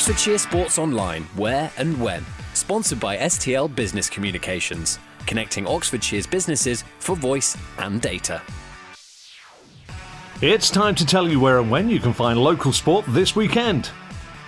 Oxfordshire Sports Online, where and when. Sponsored by STL Business Communications, connecting Oxfordshire's businesses for voice and data. It's time to tell you where and when you can find local sport this weekend.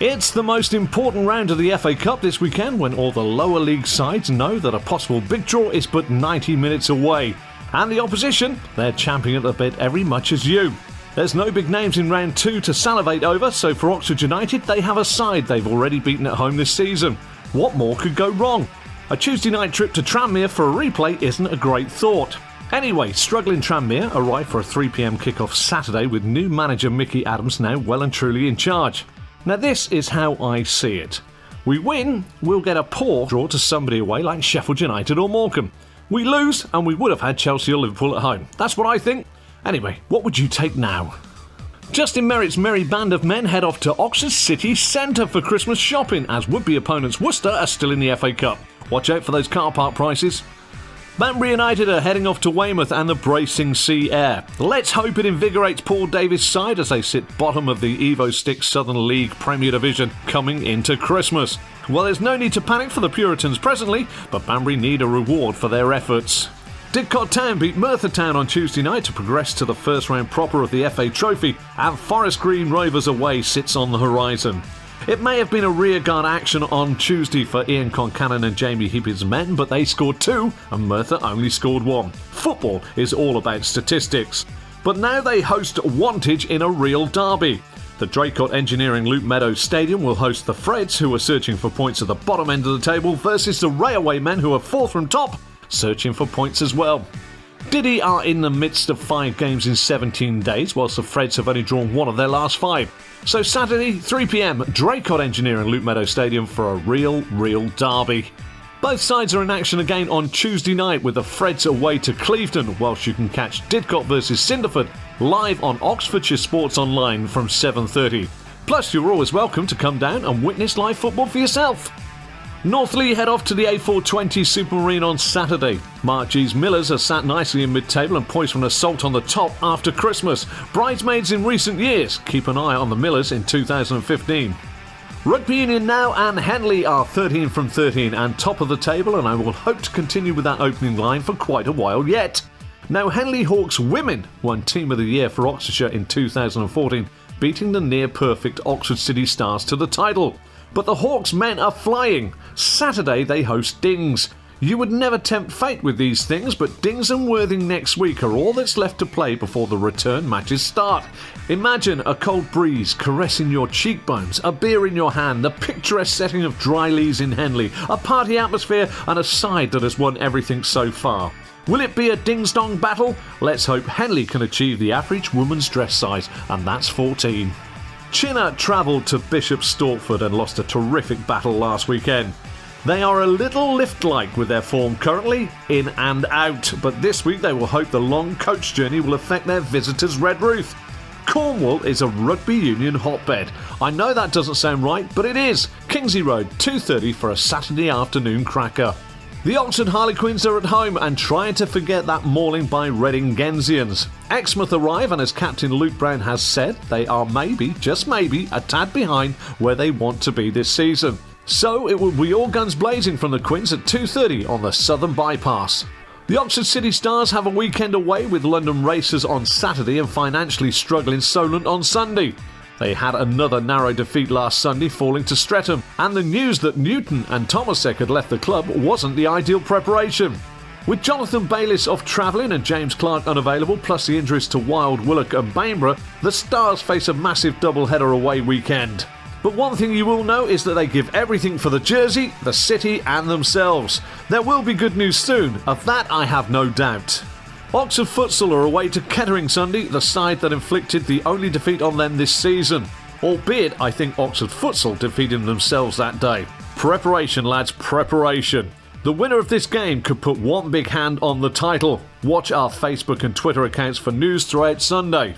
It's the most important round of the FA Cup this weekend, when all the lower league sides know that a possible big draw is but 90 minutes away. And the opposition, they're champing at the bit every much as you. There's no big names in round 2 to salivate over, so for Oxford United, they have a side they've already beaten at home this season. What more could go wrong? A Tuesday night trip to Tranmere for a replay isn't a great thought. Anyway, struggling Tranmere arrive for a 3 p.m. kickoff Saturday with new manager Mickey Adams now well and truly in charge. Now this is how I see it. We win, we'll get a poor draw to somebody away like Sheffield United or Morecambe. We lose, and we would have had Chelsea or Liverpool at home. That's what I think. Anyway, what would you take now? Justin Merritt's merry band of men head off to Oxford City Centre for Christmas shopping, as would-be opponents Worcester are still in the FA Cup. Watch out for those car park prices. Banbury United are heading off to Weymouth and the bracing Sea Air. Let's hope it invigorates Paul Davis' side as they sit bottom of the Evo Stick Southern League Premier Division coming into Christmas. Well, there's no need to panic for the Puritans presently, but Banbury need a reward for their efforts. Didcot Town beat Merthyr Town on Tuesday night to progress to the first round proper of the FA Trophy, and Forest Green Rovers away sits on the horizon. It may have been a rearguard action on Tuesday for Ian Concannon and Jamie Heapin's men, but they scored 2 and Merthyr only scored 1. Football is all about statistics. But now they host Wantage in a real derby. The Draycott Engineering Loop Meadows Stadium will host the Freds, who are searching for points at the bottom end of the table, versus the Railway men, who are 4th from top, searching for points as well. Diddy are in the midst of 5 games in 17 days, whilst the Freds have only drawn 1 of their last 5. So Saturday, 3 p.m, Draycott Engineering Loop Meadows Stadium for a real derby. Both sides are in action again on Tuesday night, with the Freds away to Clevedon, whilst you can catch Didcot versus Cinderford live on Oxfordshire Sports Online from 7:30. Plus, you're always welcome to come down and witness live football for yourself. Northley head off to the A420 Supermarine on Saturday. Mark G's Millers are sat nicely in mid-table and poised for an assault on the top after Christmas. Bridesmaids in recent years. Keep an eye on the Millers in 2015. Rugby Union now and Henley are 13 from 13 and top of the table, and I will hope to continue with that opening line for quite a while yet. Now, Henley Hawks women won Team of the Year for Oxfordshire in 2014, beating the near-perfect Oxford City Stars to the title. But the Hawks men are flying. Saturday they host Dings. You would never tempt fate with these things, but Dings and Worthing next week are all that's left to play before the return matches start. Imagine a cold breeze caressing your cheekbones, a beer in your hand, the picturesque setting of Dry Lees in Henley, a party atmosphere and a side that has won everything so far. Will it be a ding-dong battle? Let's hope Henley can achieve the average woman's dress size, and that's 14. Chinner travelled to Bishop Stortford and lost a terrific battle last weekend. They are a little lift-like with their form currently, in and out, but this week they will hope the long coach journey will affect their visitors' Red Roof. Cornwall is a rugby union hotbed. I know that doesn't sound right, but it is. Kingsley Road, 2:30 for a Saturday afternoon cracker. The Oxford Harlequins are at home and trying to forget that mauling by Reading Gensians. Exmouth arrive, and as Captain Luke Brown has said, they are maybe, just maybe, a tad behind where they want to be this season. So it will be all guns blazing from the Quins at 2:30 on the Southern Bypass. The Oxford City Stars have a weekend away with London Racers on Saturday and financially struggling Solent on Sunday. They had another narrow defeat last Sunday, falling to Streatham, and the news that Newton and Tomasek had left the club wasn't the ideal preparation. With Jonathan Bayliss off travelling and James Clark unavailable, plus the injuries to Wild, Willock and Bainborough, the Stars face a massive double-header away weekend. But one thing you will know is that they give everything for the jersey, the city and themselves. There will be good news soon, of that I have no doubt. Oxford Futsal are away to Kettering Sunday, the side that inflicted the only defeat on them this season. Albeit, I think Oxford Futsal defeated themselves that day. Preparation, lads, preparation. The winner of this game could put one big hand on the title. Watch our Facebook and Twitter accounts for news throughout Sunday.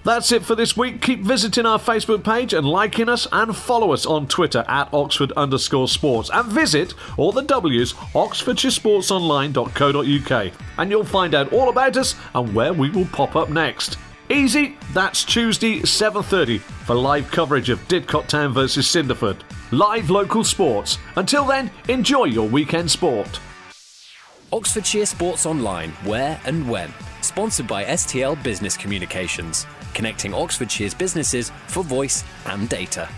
That's it for this week. Keep visiting our Facebook page and liking us, and follow us on Twitter at Oxford_sports, and visit all the W's oxfordshiresportsonline.co.uk, and you'll find out all about us and where we will pop up next. Easy, that's Tuesday 7:30 for live coverage of Didcot Town versus Cinderford. Live local sports. Until then, enjoy your weekend sport. Oxfordshire Sports Online, where and when. Sponsored by STL Business Communications, connecting Oxfordshire's businesses for voice and data.